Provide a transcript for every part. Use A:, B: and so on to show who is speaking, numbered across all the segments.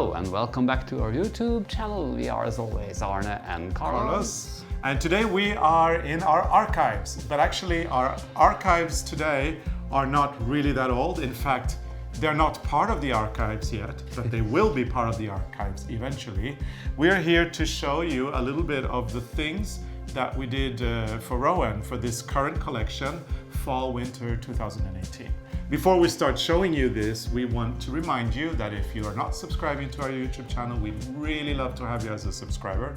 A: Hello and welcome back to our YouTube channel. We are as always Arne and Carlos.
B: And today we are in our archives, but actually our archives today are not really that old. In fact, they're not part of the archives yet, but they will be part of the archives eventually. We're here to show you a little bit of the things that we did for Rowan for this current collection, Fall/Winter 2018. Before we start showing you this, we want to remind you that if you are not subscribing to our YouTube channel, we'd really love to have you as a subscriber.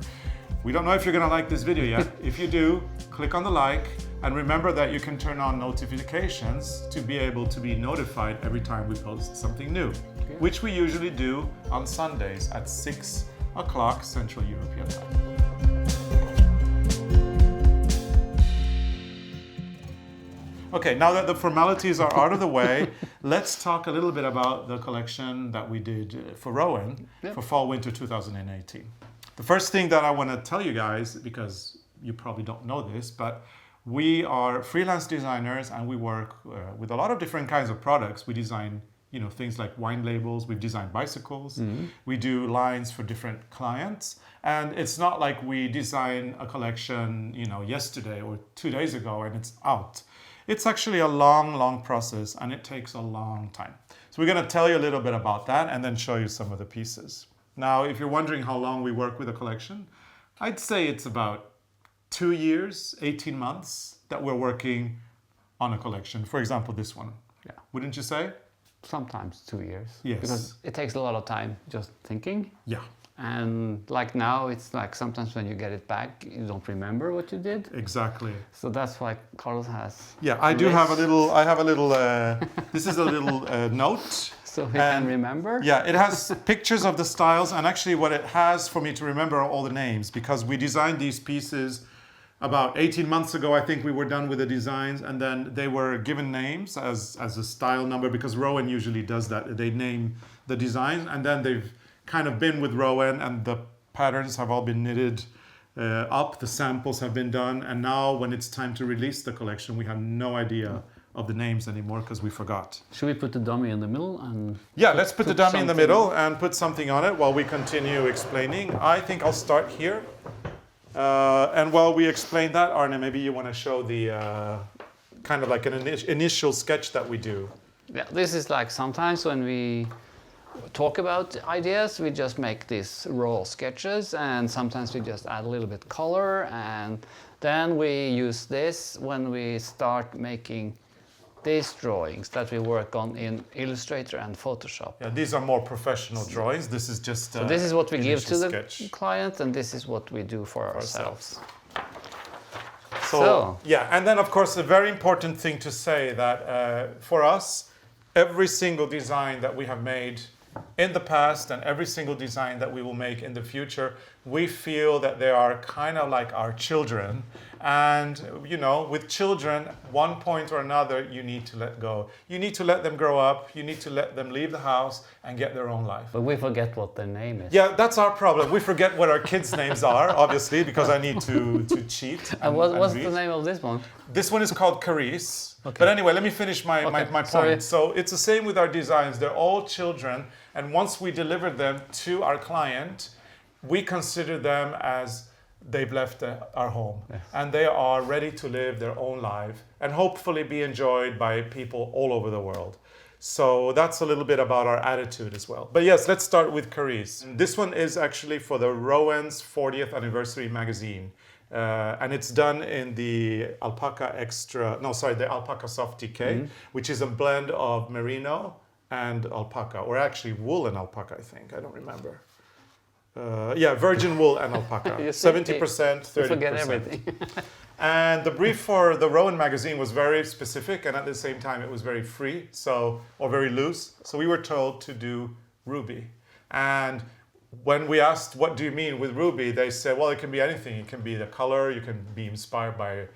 B: We don't know if you're going to like this video yet. If you do, click on the like, and remember that you can turn on notifications to be able to be notified every time we post something new, which we usually do on Sundays at 6 o'clock Central European time. Okay, now that the formalities are out of the way, let's talk a little bit about the collection that we did for Rowan for Fall/Winter 2018. The first thing that I want to tell you guys, because you probably don't know this, but we are freelance designers and we work with a lot of different kinds of products. We design, things like wine labels. We've designed bicycles. We do lines for different clients. And it's not like we design a collection, yesterday or 2 days ago and it's out. It's actually a long process and it takes a long time. So we're going to tell you a little bit about that and then show you some of the pieces. Now, if you're wondering how long we work with a collection, I'd say it's about 2 years, 18 months that we're working on a collection. For example, this one.
A: Yeah.
B: Wouldn't you say?
A: Sometimes 2 years.
B: Yes.
A: Because it takes a lot of time just thinking.
B: Yeah.
A: And like now, it's like sometimes when you get it back, you don't remember what you did.
B: Exactly.
A: So that's why Carlos has.
B: Yeah, I have a little, this is a little note.
A: So he can remember?
B: Yeah, it has pictures of the styles, and actually what it has for me to remember are all the names, because we designed these pieces about 18 months ago. I think we were done with the designs, and then they were given names as a style number, because Rowan usually does that. They name the designs, and then they've kind of been with Rowan, and the patterns have all been knitted up, the samples have been done, and now when it's time to release the collection, we have no idea of the names anymore because we forgot.
A: Should we put the dummy in the middle?
B: Yeah, let's put the dummy in the middle and put something on it while we continue explaining. I think I'll start here. And while we explain that, Arne, maybe you want to show the kind of like an initial sketch that we do.
A: Yeah, this is like sometimes when we talk about ideas, we just make these raw sketches, and sometimes we just add a little bit color, and then we use this when we start making these drawings that we work on in Illustrator and Photoshop.
B: Yeah, these are more professional drawings. This is just
A: so this is what we give to the
B: sketch.
A: client, and this is what we do for ourselves.
B: So yeah, and then of course a very important thing to say that for us, every single design that we have made in the past and every single design that we will make in the future, we feel that they are kind of like our children. And, with children, one point or another, you need to let go. You need to let them grow up. You need to let them leave the house and get their own life.
A: But we forget what their name is.
B: Yeah, that's our problem. We forget what our kids' names are, obviously, because I need to cheat.
A: And what's the name of this one?
B: This one is called Carice.
A: Okay.
B: But anyway, let me finish my point.
A: Sorry.
B: So it's the same with our designs. They're all children. And once we deliver them to our client, we consider them as they've left our home. Yes. And they are ready to live their own life and hopefully be enjoyed by people all over the world. So that's a little bit about our attitude as well. But yes, let's start with Carice. This one is actually for the Rowan's 40th anniversary magazine. And it's done in the the Alpaca Soft DK, which is a blend of merino and alpaca, or actually wool and alpaca, I think. I don't remember. Virgin wool and alpaca. 70%, 30%.
A: Forget everything.
B: And the brief for the Rowan magazine was very specific, and at the same time it was very free, or very loose. So we were told to do ruby. And when we asked, what do you mean with ruby? They said, well, it can be anything. It can be the color. You can be inspired by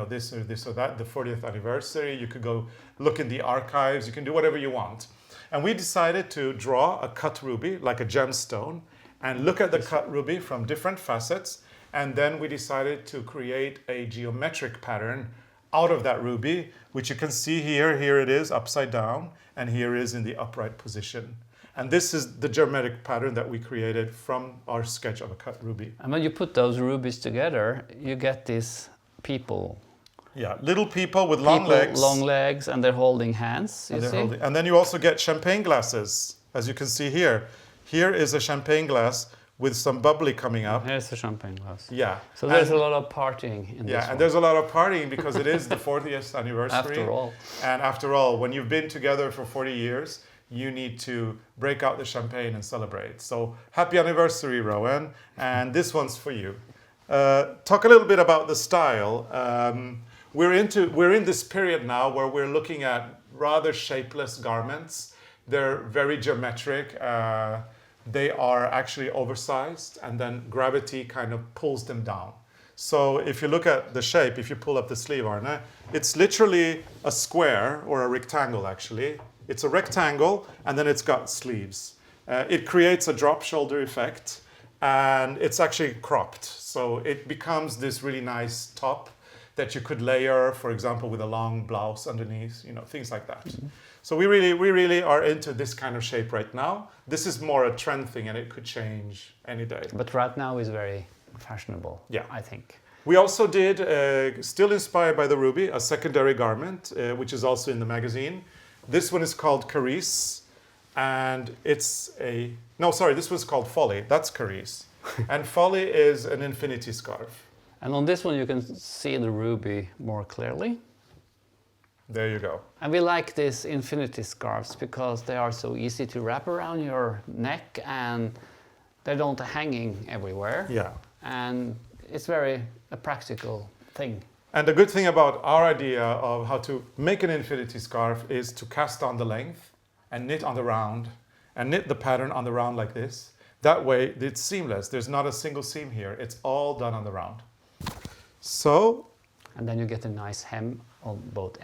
B: this or that, the 40th anniversary. You could go look in the archives. You can do whatever you want. And we decided to draw a cut ruby, like a gemstone, and look at the cut ruby from different facets. And then we decided to create a geometric pattern out of that ruby, which you can see here. Here it is upside down, and here it is in the upright position. And this is the geometric pattern that we created from our sketch of a cut ruby.
A: And when you put those rubies together, you get these people.
B: Yeah, little people with long legs.
A: Long legs, and they're holding hands, you see?
B: And then you also get champagne glasses, as you can see here. Here is a champagne glass with some bubbly coming up.
A: Here's a champagne glass.
B: Yeah.
A: So there's a lot of partying in this one.
B: Yeah, and there's a lot of partying because it is the 40th anniversary.
A: After all.
B: And after all, when you've been together for 40 years, you need to break out the champagne and celebrate. So happy anniversary, Rowan. And this one's for you. Talk a little bit about the style. We're in this period now where we're looking at rather shapeless garments. They're very geometric. They are actually oversized, and then gravity kind of pulls them down. So if you look at the shape, if you pull up the sleeve, Arne, it's literally a square or a rectangle actually. It's a rectangle, and then it's got sleeves. It creates a drop shoulder effect, and it's actually cropped. So it becomes this really nice top that you could layer, for example, with a long blouse underneath, things like that. Mm-hmm. So we really are into this kind of shape right now. This is more a trend thing, and it could change any day.
A: But right now is very fashionable,
B: yeah,
A: I think.
B: We also did, still inspired by the ruby, a secondary garment, which is also in the magazine. This one is called Carice, and this was called Folly. That's Carice. And Folly is an infinity scarf.
A: And on this one you can see the ruby more clearly.
B: There you go.
A: And we like these infinity scarves because they are so easy to wrap around your neck, and they don't hanging everywhere.
B: Yeah.
A: And it's very a practical thing.
B: And the good thing about our idea of how to make an infinity scarf is to cast on the length and knit on the round and knit the pattern on the round like this. That way it's seamless. There's not a single seam here. It's all done on the round. So.
A: And then you get a nice hem on both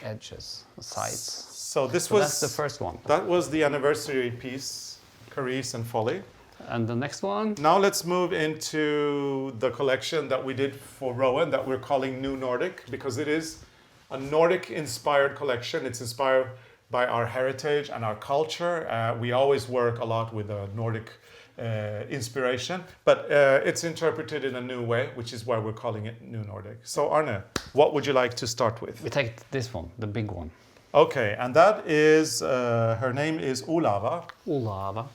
A: edges, sides.
B: So that's
A: the first one.
B: That was the anniversary piece, Carice and Folly.
A: And the next one?
B: Now let's move into the collection that we did for Rowan that we're calling New Nordic, because it is a Nordic-inspired collection. It's inspired by our heritage and our culture. We always work a lot with a Nordic inspiration, but it's interpreted in a new way, which is why we're calling it New Nordic. So Arne, what would you like to start with?
A: We take this one, the big one.
B: Okay, and that is, her name is Olava.
A: Olava.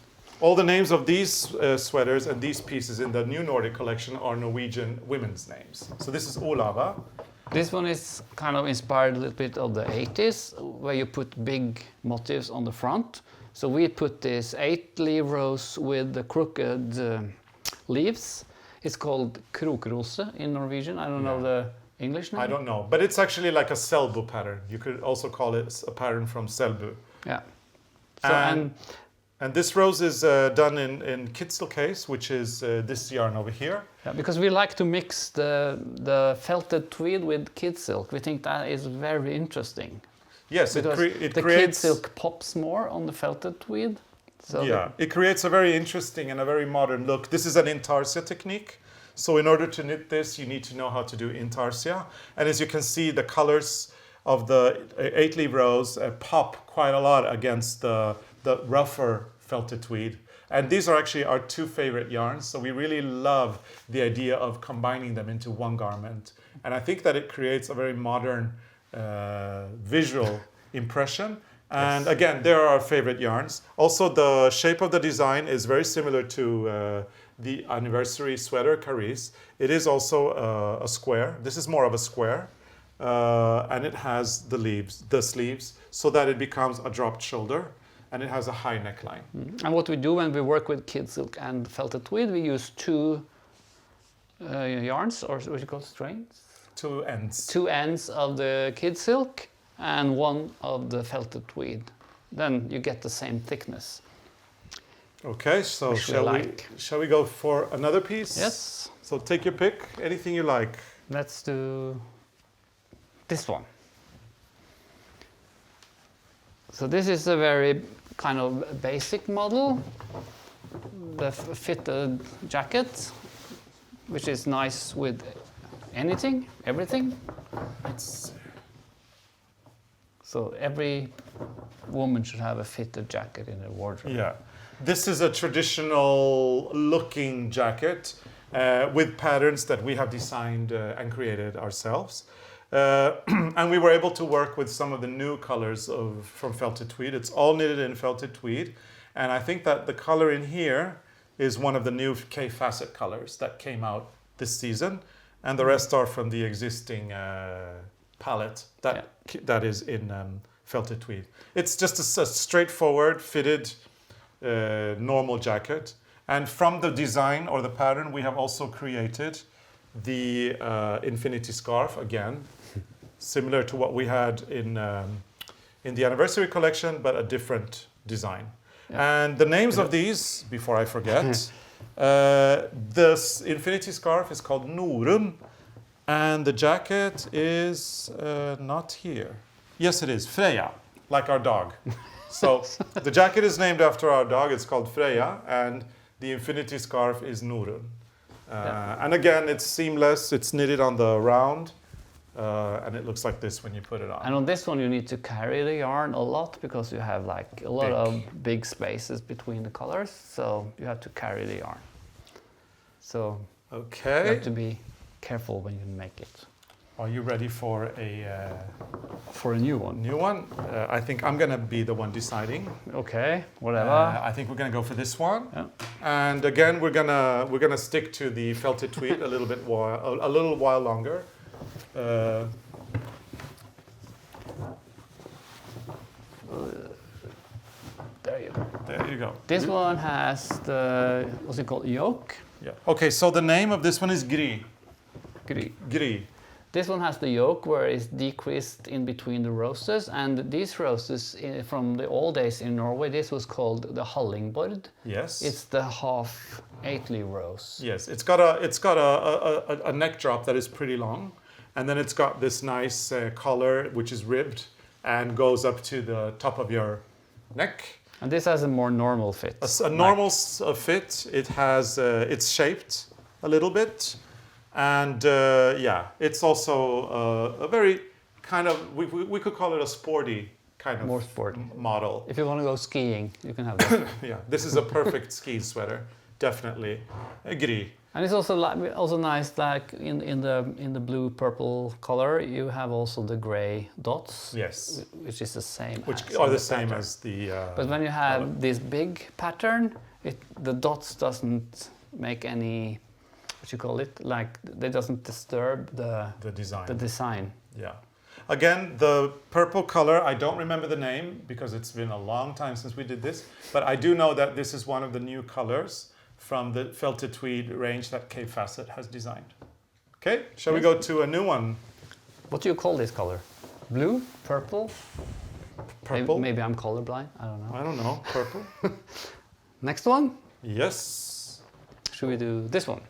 B: All the names of these sweaters and these pieces in the New Nordic collection are Norwegian women's names. So this is Olava.
A: This one is kind of inspired a little bit of the 80s, where you put big motifs on the front. So we put this 8-leaf rose with the crooked leaves. It's called krokrose in Norwegian. I don't know the English name.
B: I don't know, but it's actually like a Selbu pattern. You could also call it a pattern from Selbu.
A: Yeah. So,
B: and this rose is done in Kitzel case, which is this yarn over here.
A: Yeah, because we like to mix the felted tweed with kid silk. We think that is very interesting.
B: Yes,
A: it creates... kid silk pops more on the felted tweed. So
B: yeah, it creates a very interesting and a very modern look. This is an intarsia technique. So in order to knit this, you need to know how to do intarsia. And as you can see, the colors of the 8-leaf rose pop quite a lot against the rougher felted tweed. And these are actually our two favorite yarns. So we really love the idea of combining them into one garment. And I think that it creates a very modern visual impression. And again, they are our favorite yarns. Also, the shape of the design is very similar to the anniversary sweater, Carice. It is also a square. This is more of a square. And it has the sleeves, so that it becomes a dropped shoulder. And it has a high neckline.
A: And what we do when we work with kid silk and felted tweed, we use two yarns, or what you call strands?
B: Two ends.
A: Two ends of the kid silk and one of the felted tweed. Then you get the same thickness.
B: Okay, so shall we go for another piece?
A: Yes.
B: So take your pick, anything you like.
A: Let's do this one. So this is a very kind of basic model, the fitted jacket, which is nice with anything, everything. So every woman should have a fitted jacket in her wardrobe.
B: Yeah. This is a traditional looking jacket with patterns that we have designed and created ourselves. And we were able to work with some of the new colors from felted tweed. It's all knitted in felted tweed. And I think that the color in here is one of the new K-facet colors that came out this season. And the rest are from the existing palette that is in felted tweed. It's just a straightforward, fitted, normal jacket. And from the design or the pattern, we have also created the infinity scarf again, similar to what we had in the anniversary collection, but a different design. Yeah. And the names of these, before I forget, this infinity scarf is called Norun, and the jacket is not here. Yes, it is Freya, like our dog. So the jacket is named after our dog. It's called Freya, and the infinity scarf is Norun. And again, it's seamless. It's knitted on the round, and it looks like this when you put it on.
A: And on this one, you need to carry the yarn a lot because you have like a lot of big spaces between the colors. So you have to carry the yarn. So you have to be careful when you make it.
B: Are you ready for
A: a new one?
B: New one? I think I'm gonna be the one deciding.
A: Okay, whatever.
B: I think we're gonna go for this one. Yeah. And again, we're gonna stick to the felted tweed a little while longer.
A: There you go.
B: There you go.
A: This one has the, what's it called, yoke?
B: Yeah. Okay, so the name of this one is Gri.
A: Gri. This one has the yoke where it's decreased in between the roses, and these roses from the old days in Norway, this was called the hallingboard.
B: Yes.
A: It's the half eightly rose.
B: Yes, it's got a neck drop that is pretty long, and then it's got this nice collar which is ribbed and goes up to the top of your neck.
A: And this has a more normal fit.
B: A normal fit. It has it's shaped a little bit. And it's also a very kind of, we could call it a sporty kind of
A: more sporty
B: model.
A: If you want to go skiing, you can have this.
B: Yeah, this is a perfect ski sweater, definitely. Agree.
A: And it's also nice, like in the blue purple color, you have also the gray dots.
B: Yes.
A: Which is the same.
B: Which are the same as the.
A: But when you have this big pattern, the dots doesn't make any. What you call it, like they doesn't disturb the design.
B: Yeah. Again, the purple color, I don't remember the name because it's been a long time since we did this, but I do know that this is one of the new colors from the felted tweed range that K-Facet has designed. Okay, shall we go to a new one?
A: What do you call this color? Blue? Purple?
B: Purple?
A: Maybe I'm colorblind, I don't know.
B: I don't know, purple.
A: Next one?
B: Yes.
A: Should we do this one?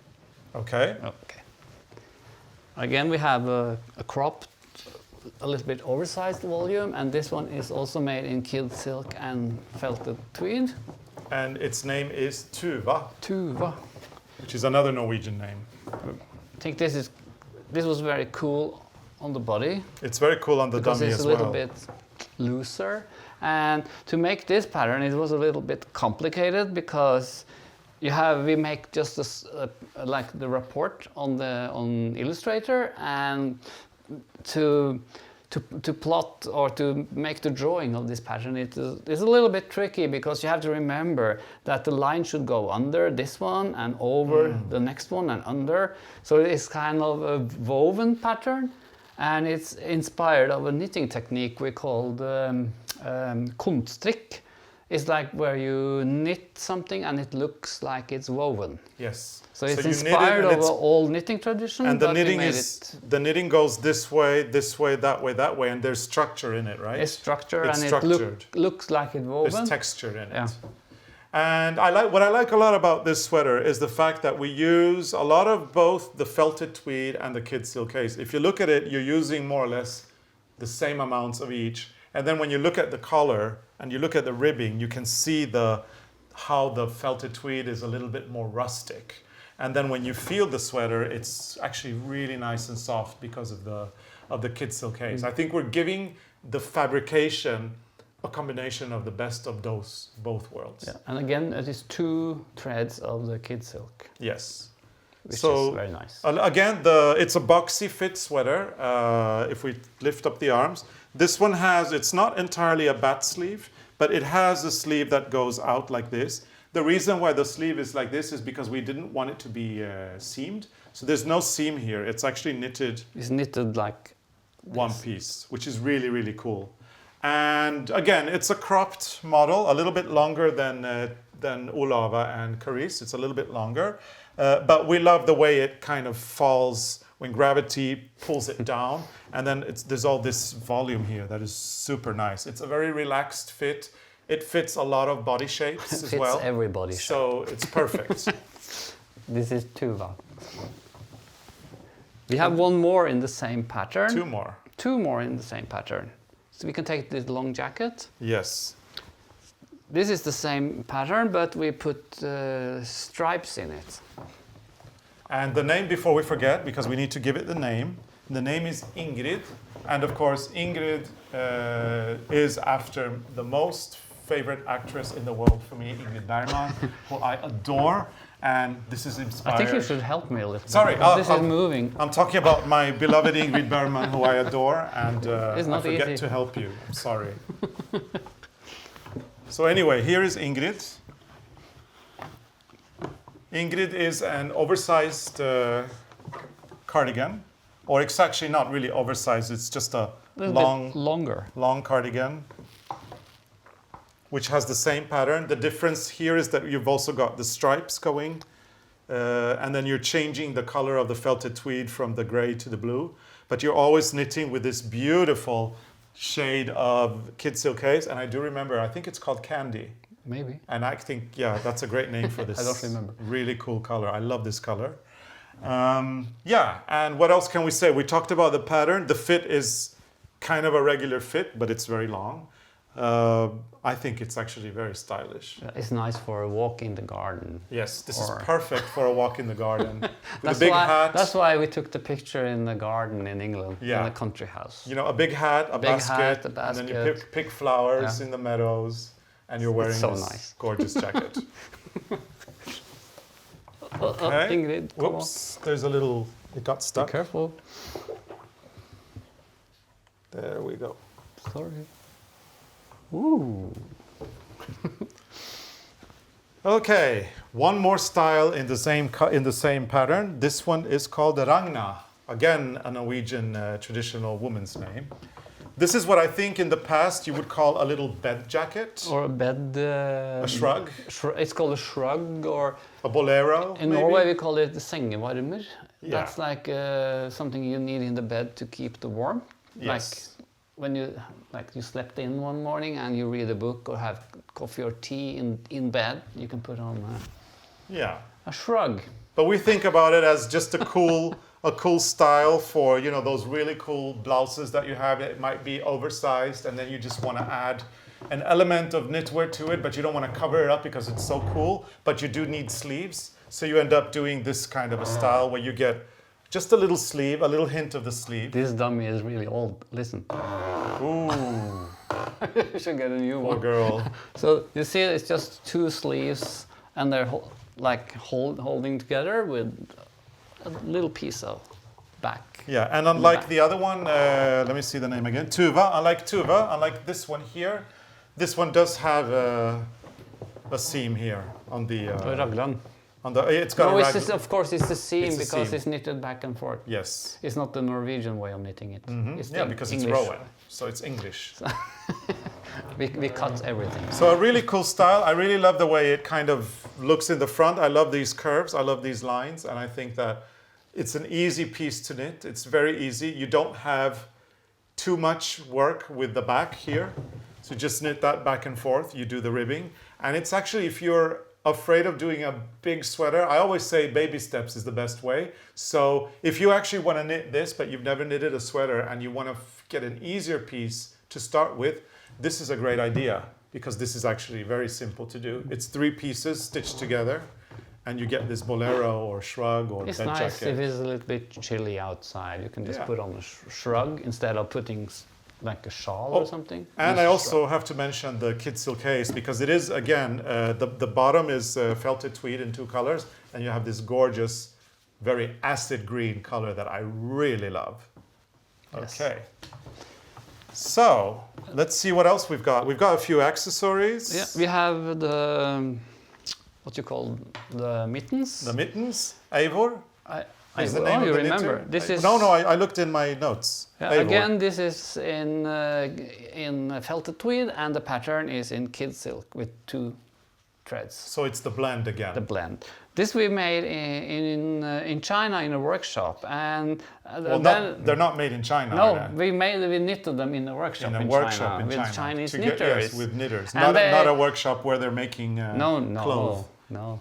B: Okay.
A: Okay. Again, we have a cropped, a little bit oversized volume, and this one is also made in kid silk and felted tweed.
B: And its name is Tuva.
A: Tuva.
B: Which is another Norwegian name.
A: I think this was very cool on the body.
B: It's very cool on the dummy as well.
A: Because it's a little bit looser. And to make this pattern, it was a little bit complicated because we make just like the report on Illustrator, and to plot or to make the drawing of this pattern, it's a little bit tricky because you have to remember that the line should go under this one and over the next one and under. So it's kind of a woven pattern, and it's inspired of a knitting technique we called kunststrikk. It's like where you knit something and it looks like it's woven.
B: Yes.
A: So it's inspired of an old knitting tradition.
B: And the knitting goes this way, that way, and there's structure in it, right?
A: It's structure, and it looks like it's woven.
B: There's texture in it.
A: Yeah.
B: And what I like a lot about this sweater is the fact that we use a lot of both the felted tweed and the kid silk case. If you look at it, you're using more or less the same amounts of each. And then when you look at the collar and you look at the ribbing, you can see how the felted tweed is a little bit more rustic. And then when you feel the sweater, it's actually really nice and soft because of the kid silk case. I think we're giving the fabrication a combination of the best of both worlds.
A: Yeah. And again, it is 2 threads of the kid silk,
B: Yes.
A: which
B: So,
A: is very nice.
B: Again, it's a boxy fit sweater. If we lift up the arms, this one it's not entirely a bat sleeve, but it has a sleeve that goes out like this. The reason why the sleeve is like this is because we didn't want it to be seamed. So there's no seam here. It's actually knitted.
A: It's knitted like
B: one piece, which is really, really cool. And again, it's a cropped model, a little bit longer than Olava and Carice. It's a little bit longer. But we love the way it kind of falls when gravity pulls it down. And then there's all this volume here that is super nice. It's a very relaxed fit. It fits a lot of body shapes as well.
A: Fits every body shape.
B: So it's perfect.
A: This is Tuva. We have one more in the same pattern.
B: 2 more.
A: 2 more in the same pattern. So we can take this long jacket.
B: Yes.
A: This is the same pattern, but we put stripes in it.
B: And the name, before we forget, because we need to give it the name is Ingrid. And of course, Ingrid is after the most favorite actress in the world for me, Ingrid Bergman, who I adore. And this is inspired.
A: I think you should help me a little bit.
B: Sorry,
A: This is moving.
B: I'm talking about my beloved Ingrid Bergman, who I adore, and
A: It's not
B: I forget
A: easy.
B: to help you. I'm sorry. So anyway, here is Ingrid. Ingrid is an oversized cardigan, or it's actually not really oversized. It's just a long cardigan, which has the same pattern. The difference here is that you've also got the stripes going, and then you're changing the color of the felted tweed from the gray to the blue. But you're always knitting with this beautiful shade of kid silk haze. And I do remember, I think it's called Candy.
A: Maybe.
B: And I think, yeah, that's a great name for this.
A: I don't remember.
B: Really cool color. I love this color. Yeah, and what else can we say? We talked about the pattern. The fit is kind of a regular fit, but it's very long. I think it's actually very stylish.
A: It's nice for a walk in the garden.
B: Yes, this is perfect for a walk in the garden. With
A: That's
B: a big
A: why,
B: hat.
A: That's why we took the picture in the garden in England,
B: Yeah.
A: in the country house.
B: You know, a big hat, a
A: Big
B: basket,
A: hat, a
B: and then you
A: basket.
B: pick flowers
A: Yeah.
B: in the meadows, and you're wearing
A: so
B: this
A: nice.
B: gorgeous jacket.
A: Okay. Ingrid, come
B: Whoops, there's a little, it got
A: on. Be
B: stuck.
A: careful.
B: There we go.
A: Sorry. Ooh.
B: Okay, one more style in the same pattern. This one is called Ragna. Again, a Norwegian traditional woman's name. This is what I think in the past you would call a little bed jacket.
A: Or a bed...
B: A shrug.
A: It's called a shrug, or...
B: A bolero,
A: In
B: maybe?
A: Norway we call it the sengevarmer.
B: Yeah.
A: That's like something you need in the bed to keep the warmth.
B: Yes.
A: Like when you slept in one morning and you read a book or have coffee or tea in bed, you can put on
B: Yeah.
A: a shrug.
B: But we think about it as just a cool style for, you know, those really cool blouses that you have. It might be oversized, and then you just want to add an element of knitwear to it, but you don't want to cover it up because it's so cool. But you do need sleeves, so you end up doing this kind of a style where you get just a little sleeve, a little hint of the sleeve.
A: This dummy is really old. Listen.
B: Ooh,
A: You should get a new
B: poor
A: one.
B: girl.
A: So you see, it's just 2 sleeves, and they're holding together with a little piece of back.
B: Yeah, and unlike the other one, let me see the name again, Tuva. Unlike this one here, this one does have a seam here on the.
A: Raglan.
B: It's got
A: No,
B: a
A: it's
B: rag.
A: just, of course, it's the seam
B: It's the
A: because
B: seam.
A: it's knitted back and forth.
B: Yes.
A: It's not the Norwegian way of knitting it. It's
B: Yeah,
A: the
B: because
A: English.
B: it's Rowan, so it's English.
A: We cut everything.
B: So a really cool style. I really love the way it kind of looks in the front. I love these curves. I love these lines, and I think that it's an easy piece to knit. It's very easy. You don't have too much work with the back here. So just knit that back and forth. You do the ribbing. And it's actually, if you're afraid of doing a big sweater, I always say baby steps is the best way. So if you actually want to knit this, but you've never knitted a sweater and you want to get an easier piece to start with, this is a great idea because this is actually very simple to do. It's 3 pieces stitched together and you get this bolero or shrug or
A: It's
B: bed
A: nice
B: jacket.
A: if it's a little bit chilly outside. You can just
B: Yeah.
A: put on a shrug instead of putting like a shawl or something.
B: And
A: Use
B: I
A: a
B: also have to mention the kid silk case because it is, again, the bottom is felted tweed in 2 colors, and you have this gorgeous, very acid green color that I really love.
A: Yes.
B: Okay. So, let's see what else we've got. We've got a few accessories.
A: Yeah, we have the, what you call, the mittens.
B: The mittens, Eivor. Is the name
A: you
B: of the
A: remember.
B: knitting?
A: This is
B: No, I looked in my notes.
A: yeah,
B: Eivor.
A: again, this is in felted tweed, and the pattern is in kid silk with 2 threads.
B: So it's the blend again.
A: The blend. This we made in China in a workshop, and
B: Well,
A: then
B: they're not made in China.
A: no,
B: are they?
A: we knitted them in a workshop in China with Chinese knitters.
B: Yes, with knitters.
A: And
B: Not a workshop where they're making
A: no,
B: clothes.
A: no.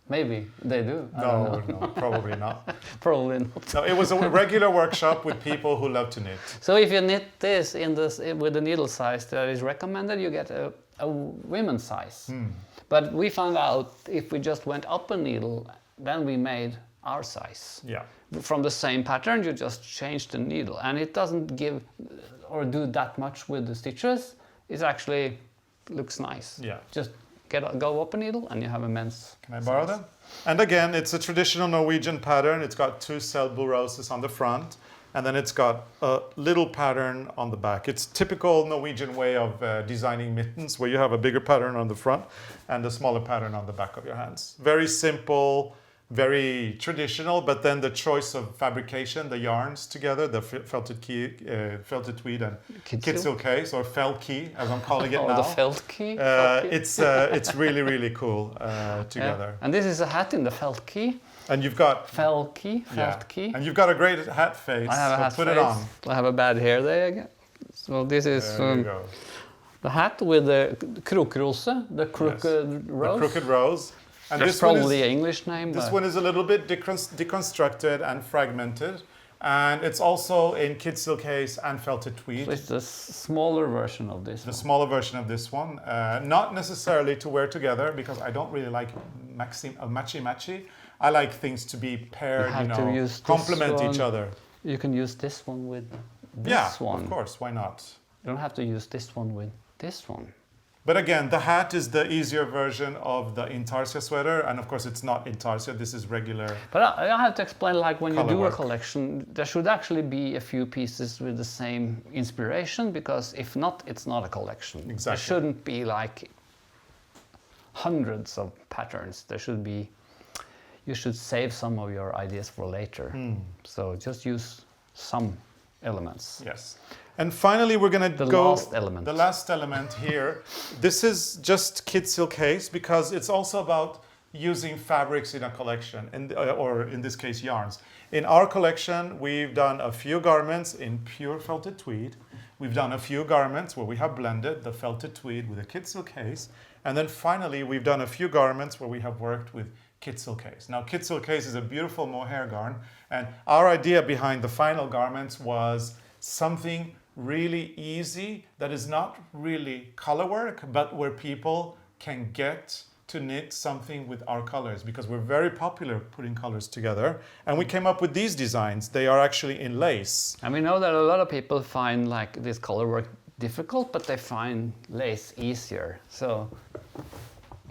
A: Maybe they do. I don't know.
B: No, probably not.
A: Probably not.
B: No, it was a regular workshop with people who love to knit.
A: So if you knit this with the needle size that is recommended, you get a women's size. But we found out if we just went up a needle, then we made our size.
B: Yeah.
A: From the same pattern, you just change the needle, and it doesn't give or do that much with the stitches. It actually looks nice.
B: Yeah.
A: Just go up a needle, and you have a men's.
B: Can I borrow them? And again, it's a traditional Norwegian pattern. It's got 2 cell roses on the front, and then it's got a little pattern on the back. It's typical Norwegian way of designing mittens, where you have a bigger pattern on the front and a smaller pattern on the back of your hands. Very simple, very traditional, but then the choice of fabrication, the yarns together, the felted tweed and kid silk case, or felki, as I'm calling it now.
A: The felki.
B: It's really, really cool together.
A: Yeah. And this is a hat in the felki.
B: And you've got
A: Felki.
B: And you've got a great hat face.
A: I have a hat
B: put
A: face.
B: it on.
A: I have a bad hair day again. So this is
B: There you go.
A: the hat with the krokrose, the crooked rose.
B: The crooked rose. And
A: That's
B: this
A: probably
B: one is,
A: the English name.
B: This one is a little bit deconstructed and fragmented. And it's also in kid silk case and felted tweed.
A: So it's the smaller version of this.
B: The smaller version of this one. Not necessarily to wear together, because I don't really like matchy-matchy. I like things to be paired, complement each other.
A: You can use this one with this one.
B: Yeah, of course, why not?
A: You don't have to use this one with this one.
B: But again, the hat is the easier version of the intarsia sweater, and of course it's not intarsia, this is regular.
A: But I have to explain, like when you do
B: work.
A: a collection, there should actually be a few pieces with the same inspiration, because if not, it's not a collection.
B: Exactly.
A: There shouldn't be like hundreds of patterns. There should be, you should save some of your ideas for later. So just use some elements.
B: Yes. And finally, we're going to go...
A: last element.
B: The last element here. This is just kid silk case, because it's also about using fabrics in a collection, or in this case, yarns. In our collection, we've done a few garments in pure felted tweed. We've done a few garments where we have blended the felted tweed with a kid silk case. And then finally, we've done a few garments where we have worked with kid silk case. Now, kid silk case is a beautiful mohair garn. And our idea behind the final garments was something really easy that is not really color work, but where people can get to knit something with our colors, because we're very popular putting colors together. And we came up with these designs. They are actually in lace.
A: And we know that a lot of people find like this color work difficult, but they find lace easier. So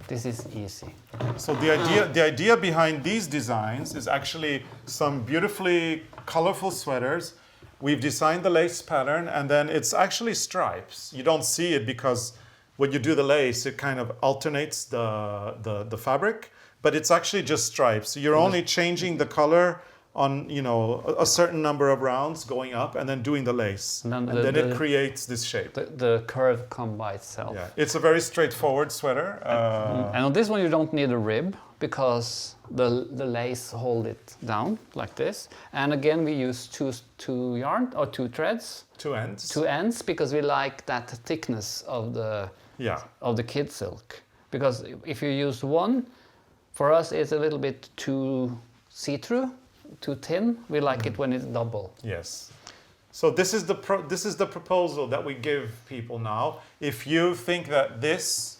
A: this is easy.
B: So the idea behind these designs is actually some beautifully colorful sweaters. We've designed the lace pattern, and then it's actually stripes. You don't see it because when you do the lace, it kind of alternates the fabric, but it's actually just stripes. So you're only changing the color on, a certain number of rounds going up, and then doing the lace. And then it creates this shape.
A: The curve comes by itself.
B: Yeah, it's a very straightforward sweater.
A: And on this one, you don't need a rib, because the lace hold it down like this. And again, we use two yarn or 2 threads.
B: 2 ends.
A: 2 ends, because we like that thickness of the kid silk. Because if you use one, for us it's a little bit too see-through, too thin. We like it when it's double.
B: Yes. So this is the proposal that we give people now. If you think that this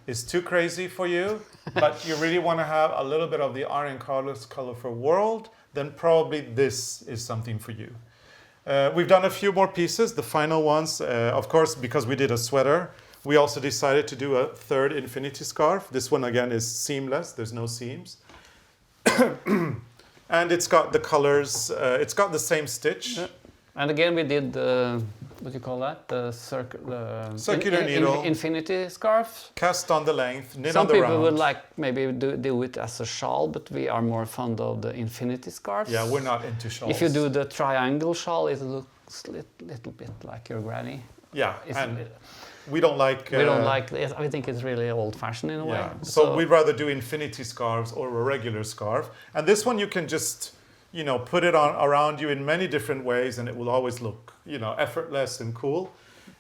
B: is too crazy for you, but you really want to have a little bit of the ARNE CARLOS colorful world, then probably this is something for you. We've done a few more pieces, the final ones. Of course, because we did a sweater, we also decided to do a third infinity scarf. This one again is seamless, there's no seams. And it's got the colors, it's got the same stitch.
A: Yeah. And again, we did the, what do you call that? The
B: circular needle.
A: Infinity scarf.
B: Cast on the length, knit
A: Some
B: on the round.
A: people would like maybe do it as a shawl, but we are more fond of the infinity scarves.
B: Yeah, we're not into shawls.
A: If you do the triangle shawl, it looks a little bit like your granny.
B: Yeah, and we don't like...
A: we don't like it. I think it's really old-fashioned in a way.
B: So we'd rather do infinity scarves or a regular scarf. And this one you can just, you know, put it on around you in many different ways and it will always look, you know, effortless and cool.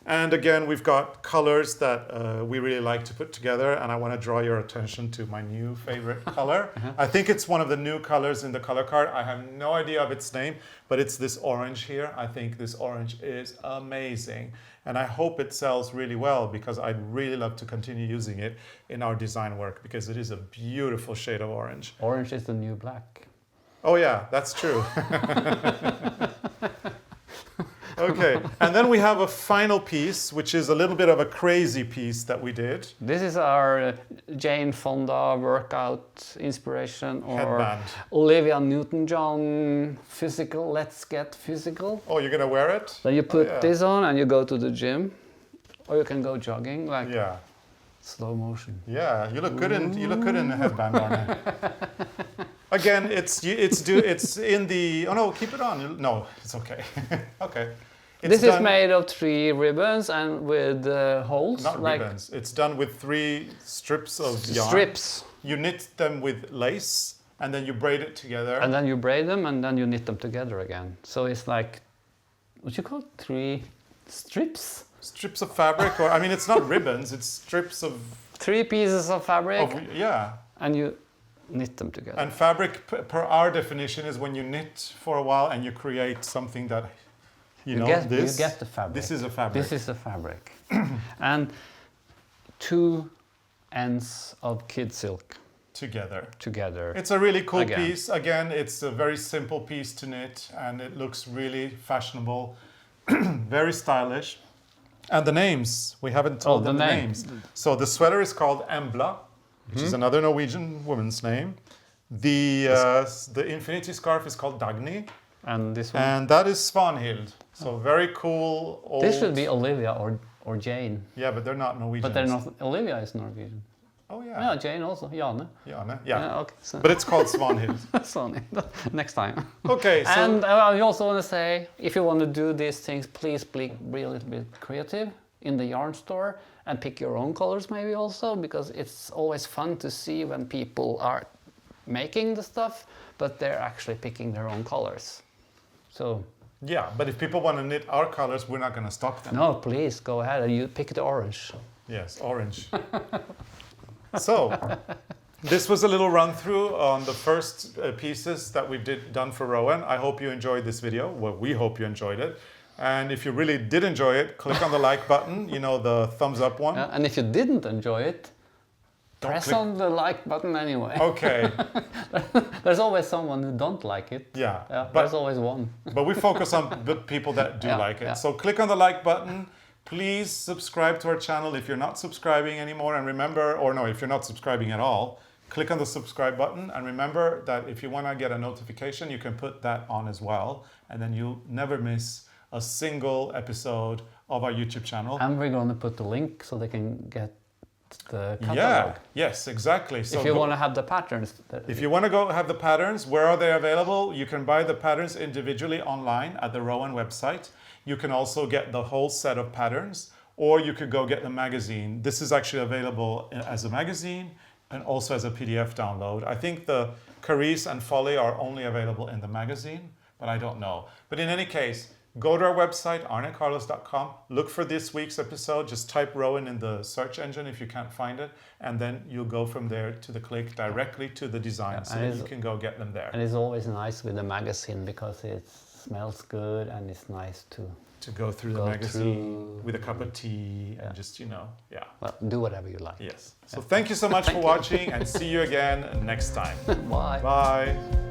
B: And again, we've got colors that we really like to put together, and I want to draw your attention to my new favorite color. I think it's one of the new colors in the color card. I have no idea of its name, but it's this orange here. I think this orange is amazing, and I hope it sells really well because I'd really love to continue using it in our design work because it is a beautiful shade of orange.
A: Orange is the new black.
B: Oh yeah, that's true. Okay, and then we have a final piece, which is a little bit of a crazy piece that we did.
A: This is our Jane Fonda workout inspiration, or
B: Headband.
A: Olivia Newton-John physical, let's get physical.
B: Oh, you're gonna wear it?
A: Then you put this on and you go to the gym, or you can go jogging, like slow motion.
B: Yeah, you look good in the headband, Arne. Again, it's in the, oh no, keep it on. No, it's okay. Okay.
A: This is made of 3 ribbons and with holes.
B: Not
A: like
B: ribbons. It's done with 3 strips of yarn.
A: Strips.
B: You knit them with lace and then you braid it together.
A: And then you braid them and then you knit them together again. So it's like, what you call it? 3 strips?
B: Strips of fabric, or I mean, it's not ribbons. It's strips of
A: 3 pieces of fabric.
B: Yeah.
A: And you knit them together.
B: And fabric, per our definition, is when you knit for a while and you create something that, you know,
A: you get the fabric.
B: This is a fabric.
A: This is a fabric. And 2 ends of kid silk.
B: Together.
A: It's
B: a really cool piece. Again, it's a very simple piece to knit and it looks really fashionable, very stylish. And the names, we haven't told them the names. So the sweater is called Embla, which is another Norwegian woman's name. The infinity scarf is called Dagny.
A: And this one?
B: And that is Svanhild. So very cool old...
A: This should be Olivia or Jane.
B: Yeah, but they're not Norwegian.
A: But they're not... Olivia is Norwegian.
B: Oh yeah.
A: Yeah, Jane also. Jane.
B: Jane, yeah.
A: Okay, so.
B: But it's called Svanhild.
A: Next time.
B: Okay, so...
A: And I also want to say, if you want to do these things, please be a little bit creative in the yarn store and pick your own colors maybe also, because it's always fun to see when people are making the stuff, but they're actually picking their own colors. So...
B: Yeah, but if people want to knit our colors, we're not going to stop them.
A: No, please, go ahead and you pick the orange.
B: Yes, orange. So, this was a little run through on the first pieces that we've done for Rowan. I hope you enjoyed this video. Well, we hope you enjoyed it. And if you really did enjoy it, click on the like button, you know, the thumbs up one.
A: And if you didn't enjoy it, press on the like button anyway.
B: Okay.
A: There's always someone who don't like it.
B: Yeah.
A: But there's always one.
B: But we focus on the people that do like it.
A: Yeah.
B: So click on the like button. Please subscribe to our channel if you're not subscribing anymore. And remember, or no, if you're not subscribing at all, click on the subscribe button. And remember that if you want to get a notification, you can put that on as well. And then you'll never miss a single episode of our YouTube channel.
A: And we're going to put the link so they can get the catalog.
B: Yeah, yes, exactly. So
A: if you want to have the patterns.
B: If you want to go have the patterns, where are they available? You can buy the patterns individually online at the Rowan website. You can also get the whole set of patterns, or you could go get the magazine. This is actually available as a magazine and also as a PDF download. I think the Caris and Folly are only available in the magazine, but I don't know. But in any case, go to our website, arnecarlos.com, look for this week's episode, just type Rowan in the search engine if you can't find it, and then you'll go from there to the click directly to the design, so that you can go get them there.
A: And it's always nice with the magazine because it smells good and it's nice to
B: go through the magazine with a cup of tea and just, you know,
A: well, do whatever you like.
B: Yes. So thank you so much for watching and see you again next time.
A: Bye.
B: Bye.